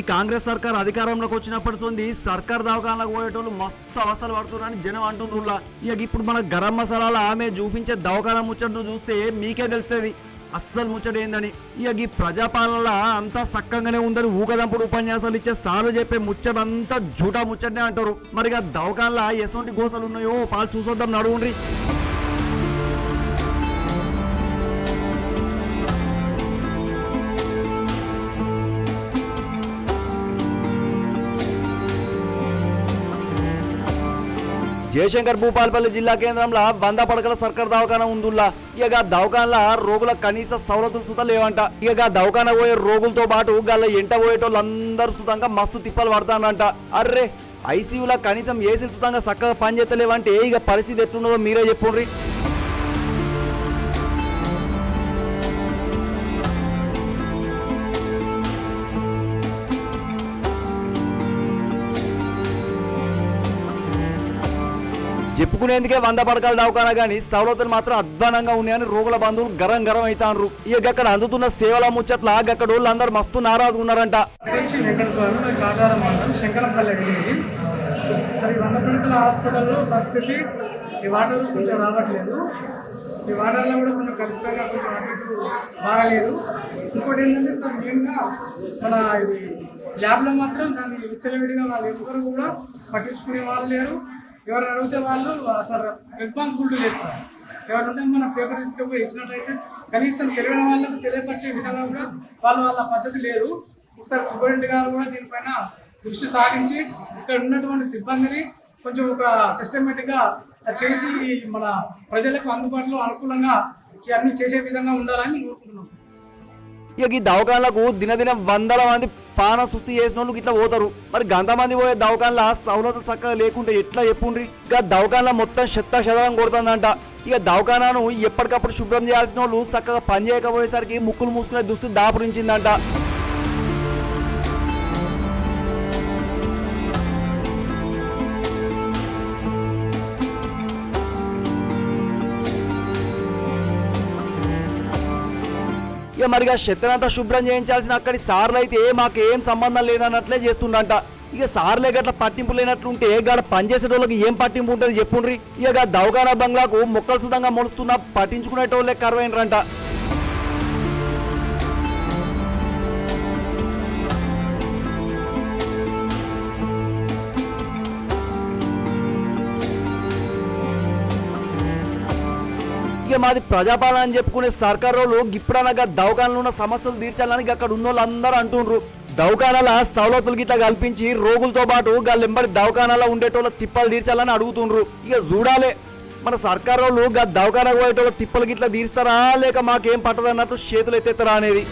కాంగ్రెస్ సర్కార్ అధికారంలోకి వచ్చినప్పటి నుండి సర్కార్ దవాఖానలకు పోయేటోళ్ళు మస్తు అవస్థలు పడుతున్నారని జనం అంటున్నారు. ఇక ఇప్పుడు మన గరం మసాలాల ఆమె చూపించే దవాఖాన ముచ్చటను చూస్తే మీకే తెలుస్తుంది అస్సలు ముచ్చట ఏందని. ఇక ఈ ప్రజాపాలనలో అంతా సక్కంగానే ఉందని ఊకదంపుడు ఉపన్యాసాలు ఇచ్చే సార్లు చెప్పే ముచ్చటంతా జూటా ముచ్చటనే అంటారు. మరి ఇక దవాఖానలో ఎటువంటి గోసలు ఉన్నాయో పాలు చూసొద్దాం నడువుండ్రి. జయశంకర్ భూపాలపల్లి జిల్లా కేంద్రంలో 100 పడకల సర్కార్ దవాఖాన ఉందిలా. ఇక దవాఖానలో రోగుల కనీస సౌలతులు సుత లేవంట. ఇక దవాఖాన పోయే రోగులతో పాటు గల్ల ఎంట పోయేటోళ్ళందరూ సుతంగా మస్తు తిప్పలు పడతానంట. అర్రే ఐసీయూలో కనీసం ఏసీలు సుతంగా చక్కగా పనిచేస్తలేవంటే ఇక పరిస్థితి ఎట్లున్నదో మీరే చెప్పుండ్రి. చెప్పుకునేందుకే 100 పడకల దవాఖాన గానీ సౌలతులు మాత్రం అధ్వానంగా ఉన్నాయని రోగుల బంధువులు గరం గరం అవుతారు. ఇక అక్కడ అందుతున్న సేవల ముచ్చట్ల అక్కడ వాళ్ళు అందరు మస్తు నారాజు ఉన్నారంట. హాస్పిటల్లో పరిస్థితి ఈ వాటర్ కొంచెం రావట్లేదు. ఈ వాటర్లో కూడా కొంచెం ఖచ్చితంగా కొంచెం అటు బాగాలేదు. ఇంకోటి ఏంటంటే సార్ మెయిన్గా మన ఇది ల్యాబ్లో మాత్రం దాన్ని విచ్చలవిడిగా వాళ్ళు ఎవరు కూడా పట్టించుకునే వాళ్ళు లేరు. ఎవరు అడిగితే వాళ్ళు సార్ రెస్పాన్సిబిలిటీ చేస్తారు. ఎవరంటే మన పేపర్ తీసుకుపోయి ఇచ్చినట్టయితే కనీసం తెలియని వాళ్ళకు తెలియపరిచే విధంగా కూడా వాళ్ళ పద్ధతి లేదు. ఒకసారి సూపరింటెండెంట్ గారు కూడా దీనిపైన దృష్టి సారించి ఇక్కడ ఉన్నటువంటి సిబ్బందిని కొంచెం ఒక సిస్టమేటిక్గా చేసి మన ప్రజలకు అందుబాటులో అనుకూలంగా ఇవన్నీ చేసే విధంగా ఉండాలని కోరుకుంటున్నాం సార్. ఇక ఈ దవాఖానలకు దినదిన 100 మంది పాన సుస్థి చేసిన వాళ్ళు ఇట్లా పోతారు. మరి గంతమంది పోయే దవాఖానల సౌలత చక్కగా లేకుంటే ఎట్లా చెప్పుండ్రి. ఇక దవాఖానలో మొత్తం శతం కొడుతుందంట. ఇక దవాఖానను ఎప్పటికప్పుడు శుభ్రం చేయాల్సిన వాళ్ళు చక్కగా పని చేయకపోయేసరికి ముక్కులు మూసుకునే దుస్థితి దాపురించిందంట. ఇక మరిగా శక్తినంతా శుభ్రం చేయించాల్సిన అక్కడి సార్లు అయితే మాకేం సంబంధం లేదన్నట్లే చేస్తుండంట. ఇక సార్లే గట్ల పట్టింపు లేనట్లుంటే గడ పనిచేసేటోళ్ళకి ఏం పట్టింపు ఉంటుంది చెప్పుండ్రి. ఇక దవాఖానా బంగ్లాకు మొక్కలు సుతంగా మొలుస్తున్నా పట్టించుకునేటోళ్ళే కరువైనరంట. ఇక మాది ప్రజాపాలన అని చెప్పుకునే సర్కార్ వాళ్ళు ఇప్పుడనగా దవాఖానలో ఉన్న సమస్యలు తీర్చాలని అక్కడ ఉన్న వాళ్ళు అందరూ అంటుండ్రు. దవాఖానాల సౌలతులు గిట్లా కల్పించి రోగులతో పాటు గల్లెంబడి దవాఖానాలో ఉండేటోళ్ళ తిప్పలు తీర్చాలని అడుగుతుండ్రు. ఇక చూడాలే మన సర్కార్ వాళ్ళు దవాఖానా పోయేటోళ్ళ తిప్పలు గిట్లా తీర్స్తారా లేక మాకేం పట్టదన్నట్టు చేతులు ఎత్తేస్తారా అనేది.